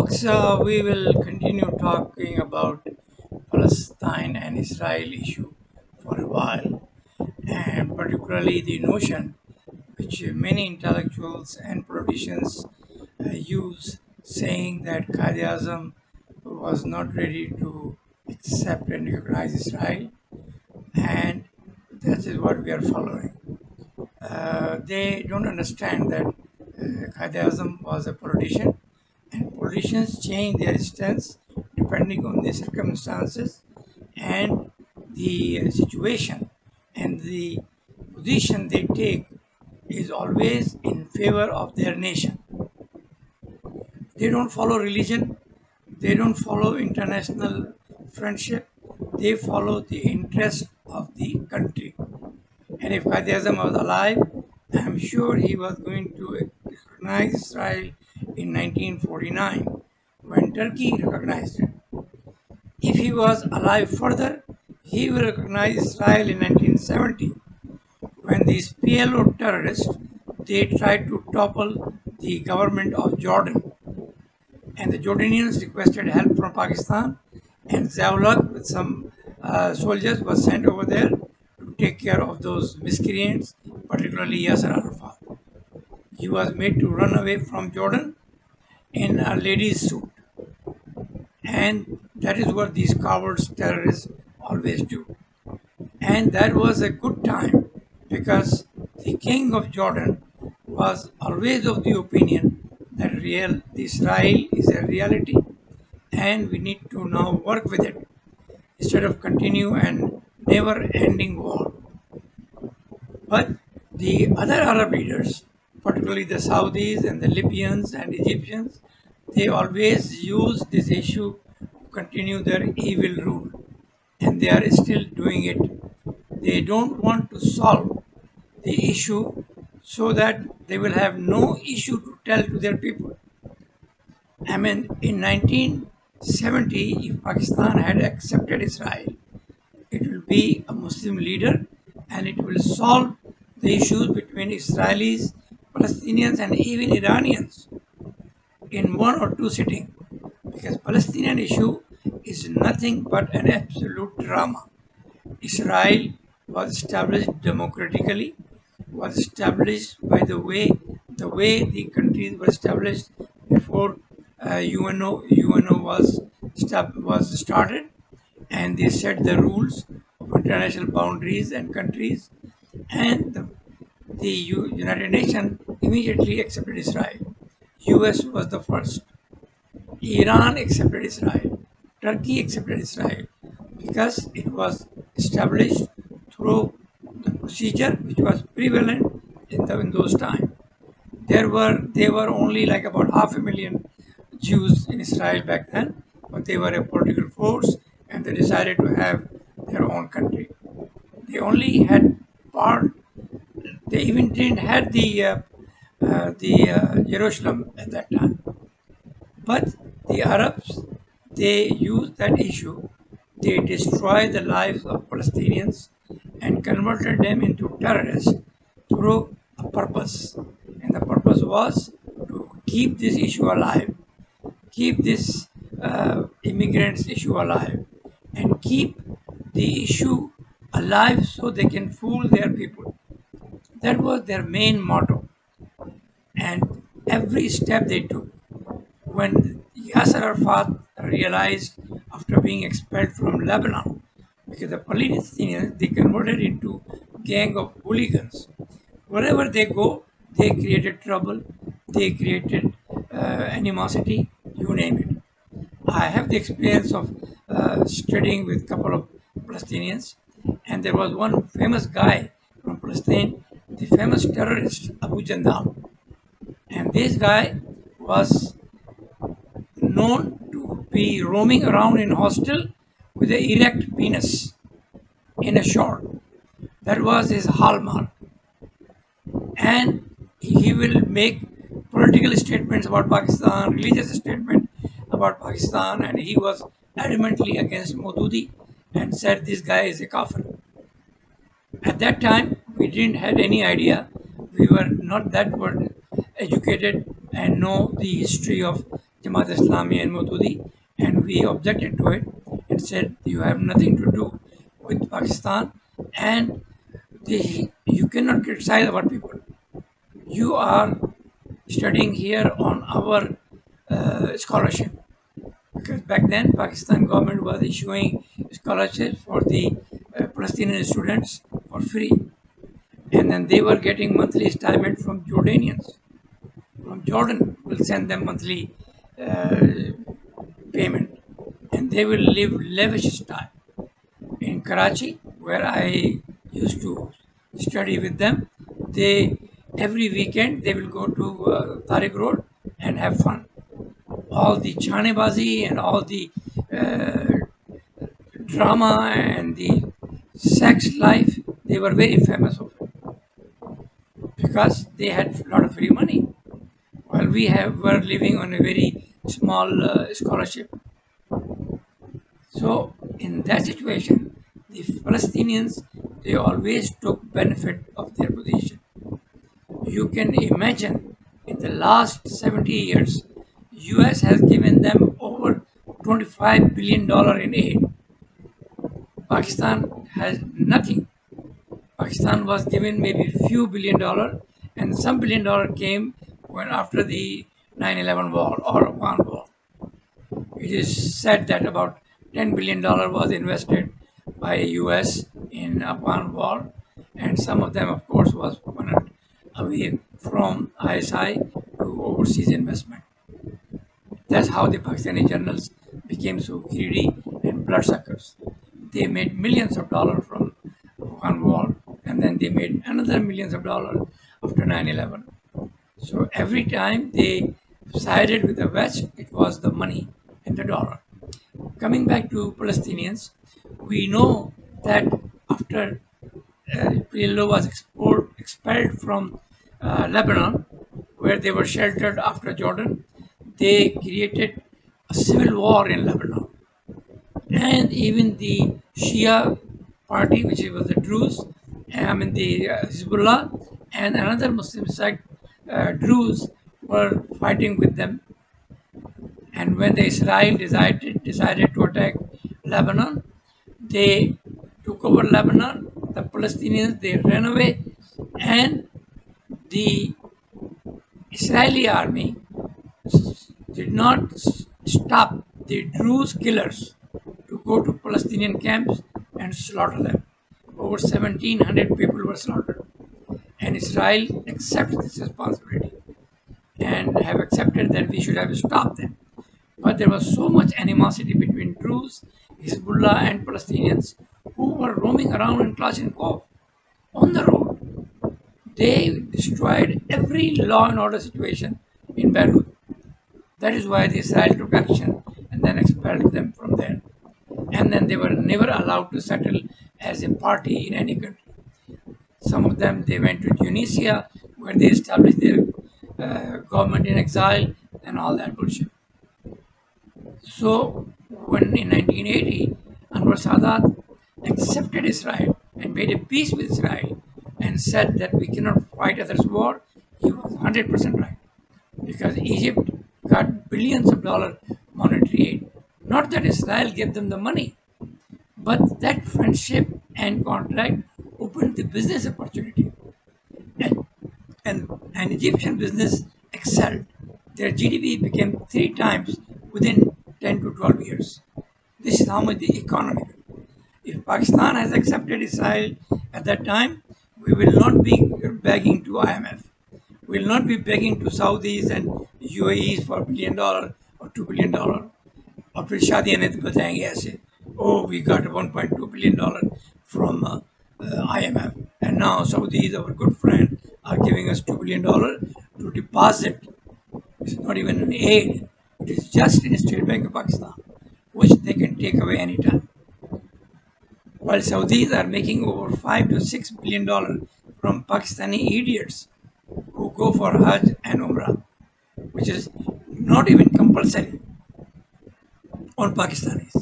Folks, we will continue talking about Palestine and Israel issue for a while, and particularly the notion which many intellectuals and politicians use, saying that Qaid was not ready to accept and recognize Israel, and that is what we are following. They don't understand that Qaid was a politician, and politicians change their stance depending on the circumstances and the situation, and the position they take is always in favor of their nation. They don't follow religion, they don't follow international friendship, they follow the interest of the country. And if Qaid was alive, I'm sure he was going to recognize Israel in 1949 when Turkey recognized it. If he was alive further, he will recognize Israel in 1970 when these PLO terrorists they tried to topple the government of Jordan, and the Jordanians requested help from Pakistan, and Zia-ul-Haq with some soldiers was sent over there to take care of those miscreants, particularly Yasser Arafat. He was made to run away from Jordan in a lady's suit, and that is what these cowards terrorists always do. And that was a good time because the king of Jordan was always of the opinion that real Israel is a reality and we need to now work with it instead of continue and never ending war. But the other Arab leaders, particularly the Saudis and the Libyans and Egyptians, they always use this issue to continue their evil rule, and they are still doing it. They don't want to solve the issue so that they will have no issue to tell to their people. I mean, in 1970, if Pakistan had accepted Israel, it will be a Muslim leader and it will solve the issues between Israelis, Palestinians, and even Iranians in one or two sittings. Because Palestinian issue is nothing but an absolute drama. Israel was established democratically, was established by the way the countries were established before UNO was started, and they set the rules of international boundaries and countries, and the United Nations immediately accepted Israel. US was the first. Iran accepted Israel. Turkey accepted Israel because it was established through the procedure which was prevalent in those times. There were only like about 500,000 Jews in Israel back then, but they were a political force and they decided to have their own country. They only had part. They even didn't have the Jerusalem at that time. But the Arabs, they used that issue. They destroyed the lives of Palestinians and converted them into terrorists through a purpose. And the purpose was to keep this issue alive, keep this immigrants issue alive, and keep the issue alive so they can fool their people. That was their main motto. And every step they took, when Yasser Arafat realized after being expelled from Lebanon, because the Palestinians they converted into gang of hooligans. Wherever they go, they created trouble, they created animosity, you name it. I have the experience of studying with a couple of Palestinians, and there was one famous guy from Palestine, the famous terrorist Abu Jandal, and this guy was known to be roaming around in hostel with an erect penis in a short. That was his hallmark. And he will make political statements about Pakistan, religious statement about Pakistan, and he was adamantly against Maududi and said this guy is a kafir. At that time, we didn't have any idea. We were not that well educated and know the history of Jamaat Islami and Maududi, and we objected to it and said you have nothing to do with Pakistan, and you cannot criticize our people. You are studying here on our scholarship, because back then Pakistan government was issuing scholarships for the Palestinian students for free, and then they were getting monthly stipend from Jordanians. From Jordan will send them monthly uh, payment, and they will live lavish style. In Karachi, where I used to study with them, they every weekend they will go to Tariq Road and have fun. All the chanebazi and all the uh, drama and the sex life, they were very famous of it because they had a lot of free money, while were living on a very small scholarship. So in that situation, the Palestinians, they always took benefit of their position. You can imagine in the last 70 years, US has given them over $25 billion in aid. Pakistan has nothing. Pakistan was given maybe few $1 billion, and some $1 billion came when after the 9/11 war or Afghan war. It is said that about $10 billion was invested by US in Afghan war, and some of them, of course, was funneled away from ISI to overseas investment. That's how the Pakistani generals became so greedy and bloodsuckers. They made millions of dollars from Afghan war, and then they made another millions of dollars after 9/11. So every time they sided with the West, it was the money and the dollar. Coming back to Palestinians, we know that after PLO was expelled from Lebanon, where they were sheltered after Jordan, they created a civil war in Lebanon. And even the Shia party, which was the Druze, the Hezbollah, and another Muslim sect, Druze, were fighting with them. And when the Israel decided to attack Lebanon, they took over Lebanon. The Palestinians, they ran away, and the Israeli army did not stop the Druze killers to go to Palestinian camps and slaughter them. Over 1,700 people were slaughtered, and Israel accepted this responsibility and have accepted that we should have stopped them. But there was so much animosity between Druze, Hezbollah, and Palestinians who were roaming around in Kalashnikov on the road. They destroyed every law and order situation in Beirut. That is why the Israel took action and then expelled them from there. And then they were never allowed to settle as a party in any country. Some of them, they went to Tunisia, where they established their government in exile and all that bullshit. So when in 1980, Anwar Sadat accepted Israel and made a peace with Israel and said that we cannot fight others' war, he was 100% right, because Egypt got billions of dollars monetary aid. Not that Israel gave them the money, but that friendship and contract opened the business opportunity. And, and Egyptian business excelled. Their GDP became 3 times within 10 to 12 years. This is how much the economy grew. If Pakistan has accepted Israel at that time, we will not be begging to IMF. We will not be begging to Saudis and UAEs for $1 billion or $2 billion. और फिर शादियाँ नहीं तो बताएंगे ऐसे, oh we got $1.2 billion from IMF, and now Saudis, our good friend, are giving us $2 billion to deposit. It's not even an aid, it is just in State Bank of Pakistan, which they can take away anytime. While Saudis are making over $5 to $6 billion from Pakistani idiots who go for Hajj and Umrah, which is not even compulsory on Pakistanis.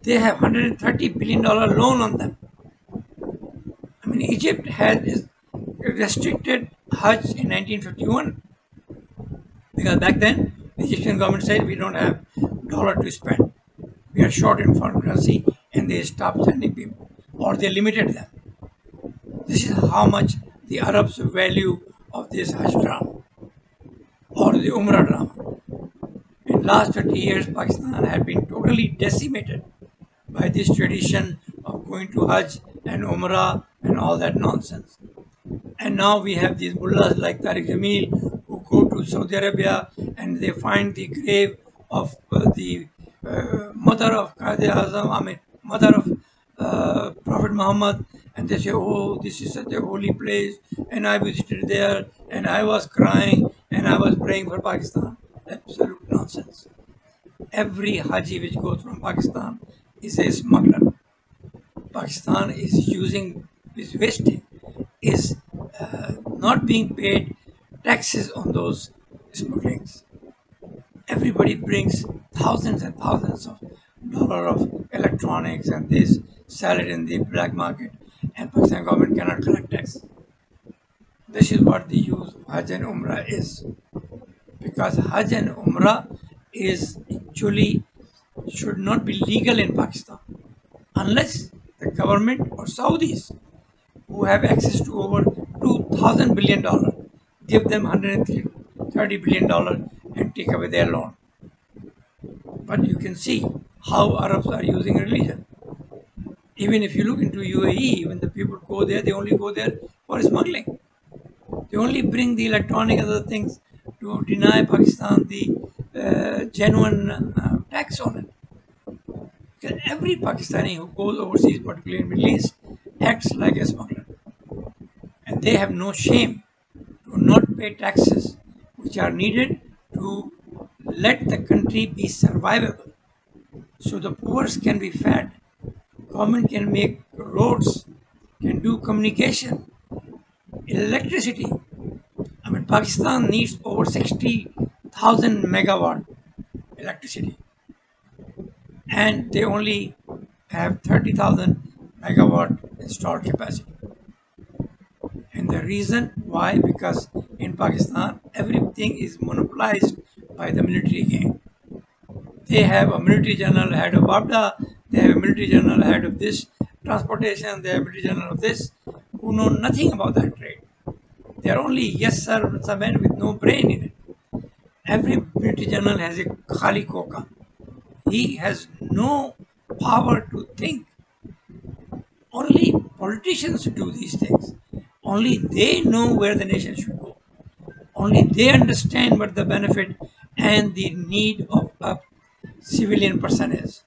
They have $130 billion loan on them. I mean, Egypt had restricted Hajj in 1951, because back then The Egyptian government said we don't have dollar to spend. We are short in foreign currency, and they stopped sending people, or they limited them. This is how much the Arabs value of this Hajj drama or the Umrah drama. In last 20 years, Pakistan had been totally decimated by this tradition of going to Hajj and Umrah and all that nonsense. And now we have these mullahs like Tariq Jamil who go to Saudi Arabia and they find the grave of the mother of Qaid Azam, I mean, mother of Prophet Muhammad, and they say, oh, this is such a holy place, and I visited there, and I was crying, and I was praying for Pakistan. Absolute nonsense. Every Haji which goes from Pakistan is a smuggler. Pakistan is wasting, is not being paid taxes on those smugglings. Everybody brings thousands and thousands of dollars of electronics and this, sell it in the black market, and Pakistan government cannot collect tax. This is what the use of Hajj and Umrah is, because Hajj and Umrah is actually should not be legal in Pakistan unless the government or Saudis who have access to over $2,000 billion give them $130 billion and take away their loan. But you can see how Arabs are using religion. Even if you look into UAE, when the people go there, they only go there for smuggling. They only bring the electronic and other things to deny Pakistan the genuine tax on it. Because every Pakistani who goes overseas, particularly in Middle East, acts like a smuggler. And they have no shame to not pay taxes which are needed to let the country be survivable. So the poor can be fed, government can make roads, can do communication, electricity. I mean, Pakistan needs over 60,000 megawatt electricity, and they only have 30,000 megawatt installed capacity. And the reason why, because in Pakistan, everything is monopolized by the military gang. They have a military general head of ABDA, they have a military general head of this transportation, they have a military general of this, who know nothing about that trade. They are only yes sir men with no brain in it. Every military general has a khali koka. He has no power to think. Only politicians do these things. Only they know where the nation should go. Only they understand what the benefit and the need of a civilian person is.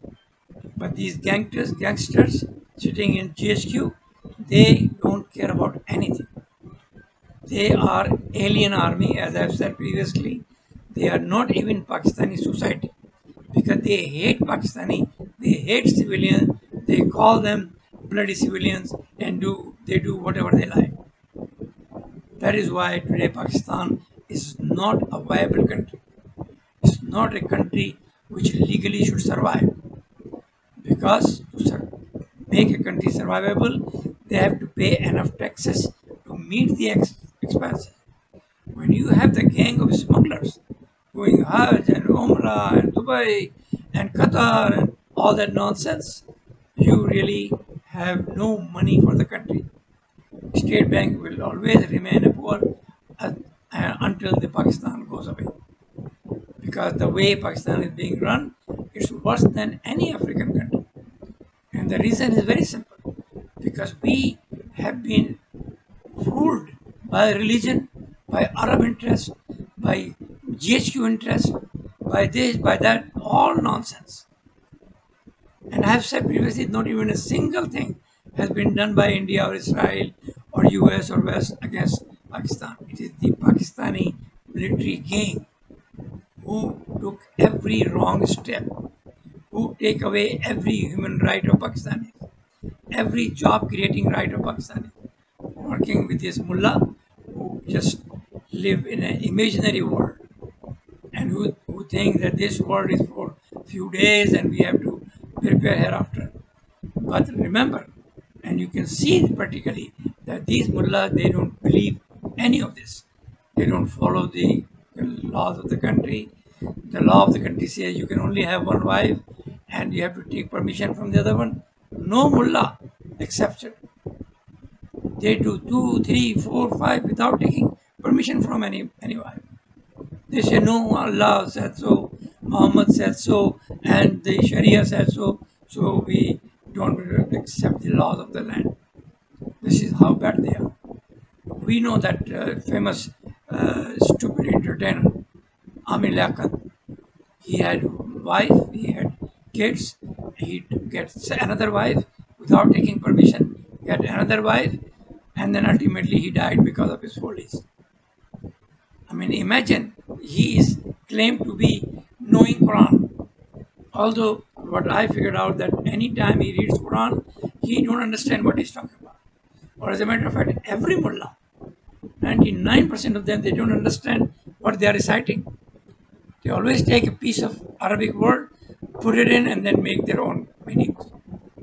But these gangsters sitting in GHQ, they don't care about anything. They are alien army, as I've said previously. They are not even Pakistani society because they hate Pakistani, they hate civilians, they call them bloody civilians and they do whatever they like. That is why today Pakistan is not a viable country. It's not a country which legally should survive, because to make a country survivable, they have to pay enough taxes to meet the expenses. When you have the gang of smugglers going Hajj and Umrah and Dubai and Qatar and all that nonsense, you really have no money for the country. State Bank will always remain a poor uh, until the Pakistan goes away. Because the way Pakistan is being run, it's worse than any African country. And the reason is very simple. Because we have been fooled by religion, by Arab interest, by GHQ interest, by this, by that, all nonsense. And I have said previously, not even a single thing has been done by India or Israel or US or West against Pakistan. It is the Pakistani military gang who took every wrong step, who take away every human right of Pakistanis, every job creating right of Pakistanis, working with this mullah who just live in an imaginary world and who think that this world is for few days and we have to prepare hereafter. But remember, and you can see practically that these mullahs, they don't believe any of this. They don't follow the laws of the country. The law of the country says you can only have one wife and you have to take permission from the other one. No mullah accepts it. They do two, three, four, five without taking permission from any wife. They say, no, Allah said so, Muhammad said so, and the Sharia said so, so we don't accept the laws of the land. This is how bad they are. We know that famous stupid entertainer, Amir Liaquat. He had wife, he had kids, he gets another wife without taking permission, he had another wife, and then ultimately he died because of his follies. I mean, imagine he is claimed to be knowing Quran. Although what I figured out that anytime he reads Quran, he don't understand what he's talking about. Or as a matter of fact, every mullah, 99% of them, they don't understand what they are reciting. They always take a piece of Arabic word, put it in, and then make their own meanings.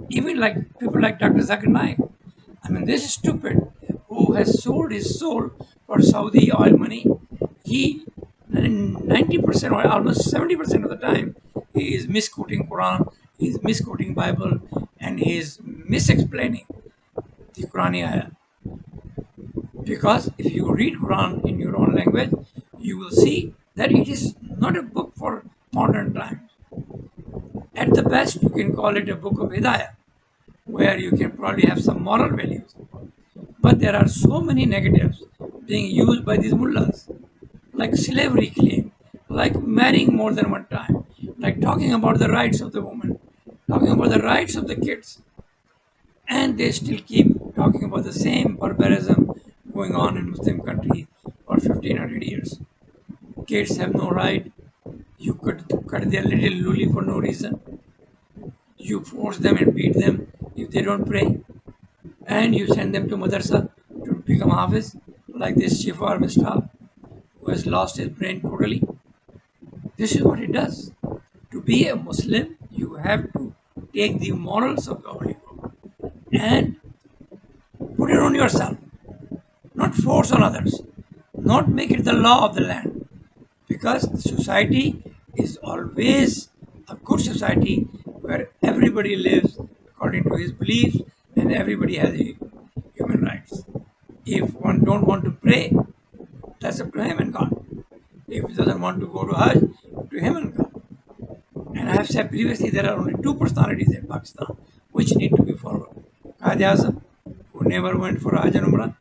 Even like people like Dr. Zakir Naik. I mean, this stupid who has sold his soul for Saudi oil money, he 90% or almost 70% of the time he is misquoting Quran, he is misquoting Bible, and he is misexplaining the Quranic ayah. Because if you read Quran in your own language, you will see that it is not a book for modern times. At the best, you can call it a book of Hidayah, where you can probably have some moral values. But there are so many negatives being used by these mullahs, like slavery claim, like marrying more than one time, like talking about the rights of the woman, talking about the rights of the kids, and they still keep talking about the same barbarism going on in Muslim countries for 1500 years. Kids have no right. You could cut their little luli for no reason. You force them and beat them if they don't pray. And you send them to madrasa to become hafiz, like this Shifar Mistah, who has lost his brain totally. This is what it does. To be a Muslim, you have to take the morals of the Holy Book and put it on yourself, not force on others, not make it the law of the land. Because society is always a good society where everybody lives according to his beliefs and everybody has human rights. If one don't want to pray, that's up to him and God. If he doesn't want to go to Hajj, to him and God. And I have said previously there are only two personalities in Pakistan which need to be followed. Qaid Azam, who never went for Hajj and Umrah,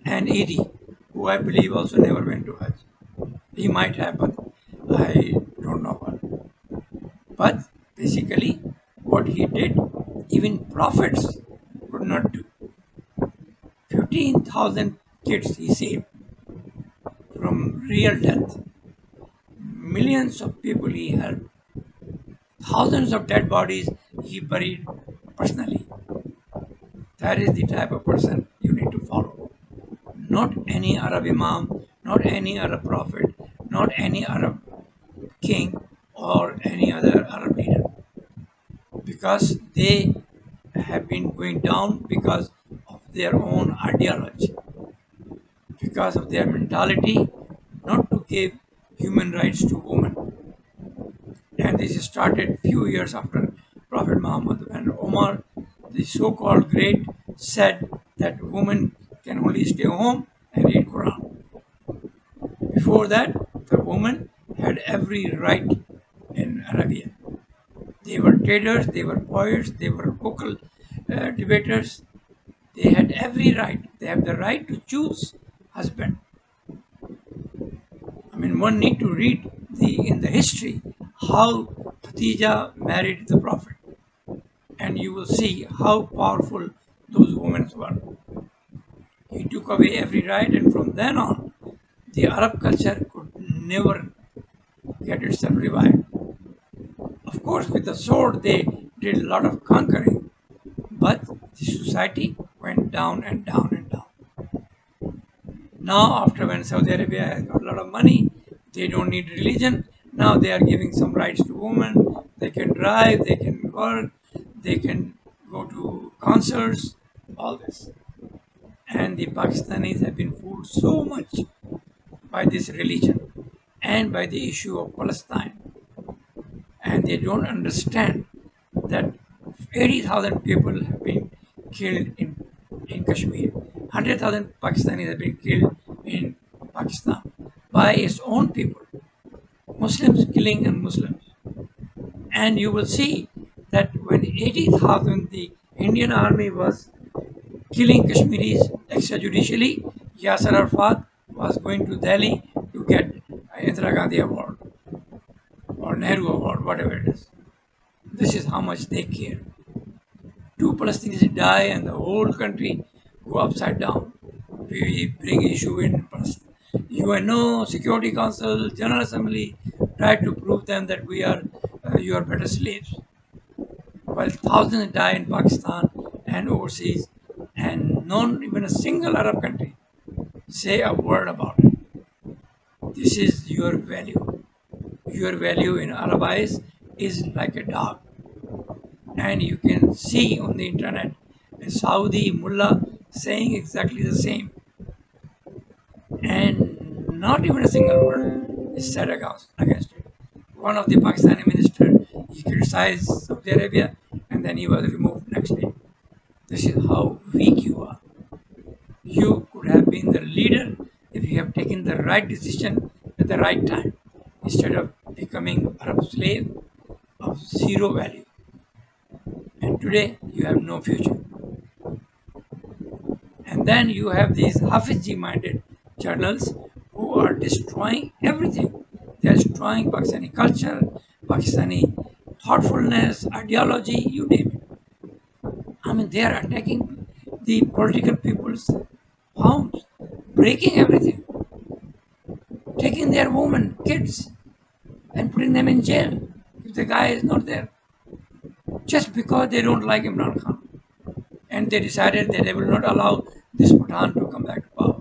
and Edie, who I believe also never went to Hajj. He might have, but I don't know what. But basically, what he did, even prophets could not do. 15,000 kids he saved from real death. Millions of people he helped. Thousands of dead bodies he buried personally. That is the type of person you need to follow. Not any Arab Imam, not any Arab prophet, not any Arab king or any other Arab leader. Because they have been going down because of their own ideology, because of their mentality not to give human rights to women. And this started few years after Prophet Muhammad when Omar, the so-called great, said that women can only stay home and read Quran. Before that, the woman had every right in Arabia. They were traders, they were poets, they were vocal debaters. They had every right. They have the right to choose husband. I mean, one need to read in the history how Khadija married the Prophet, and you will see how powerful those women were. He took away every right, and from then on, the Arab culture could never get itself revived. Of course, with the sword, they did a lot of conquering, but the society went down and down and down. Now, after when Saudi Arabia has got a lot of money, they don't need religion. Now they are giving some rights to women. They can drive, they can work, they can go to concerts, all this. And the Pakistanis have been fooled so much by this religion. and by the issue of Palestine. And they don't understand that 80,000 people have been killed in Kashmir. 100,000 Pakistanis have been killed in Pakistan by its own people, Muslims killing and Muslims. And you will see that when 80,000 the Indian army was killing Kashmiris extrajudicially, Yasser Arafat was going to Delhi to get Indira Gandhi Award or Nehru Award, whatever it is. This is how much they care. Two Palestinians die and the whole country go upside down. We bring issue in UNO, Security Council, General Assembly, try to prove them that you are better slaves. While thousands die in Pakistan and overseas, and not even a single Arab country say a word about it. This is your value. Your value in Arab eyes is like a dog. And you can see on the internet a Saudi mullah saying exactly the same. And not even a single word is said against it. One of the Pakistani ministers, he criticized Saudi Arabia and then he was removed next day. This is how weak you are. You could have been the leader if you have taken the right decision at the right time instead of becoming Arab slave of zero value. And today you have no future. And then you have these Hafizji minded journals who are destroying everything. They are destroying Pakistani culture, Pakistani thoughtfulness, ideology, you name it. I mean, they are attacking the political people's homes, breaking everything, taking their women, kids, and putting them in jail if the guy is not there, just because they don't like Imran Khan. And they decided that they will not allow this Pathan to come back to power.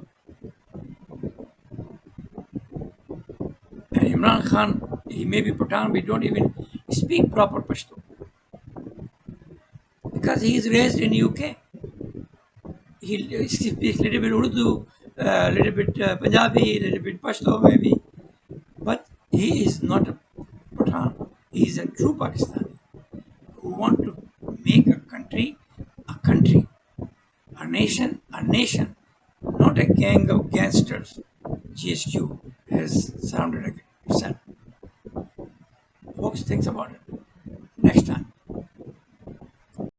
And Imran Khan, he may be Pathan, we don't even speak proper Pashto because he is raised in UK. He speaks a little bit Urdu, a little bit Punjabi, a little bit Pashto maybe, but he is not a Pathan. He is a true Pakistani who want to make a country, a nation, not a gang of gangsters. GSQ has surrounded itself. Folks, think about it. Next time.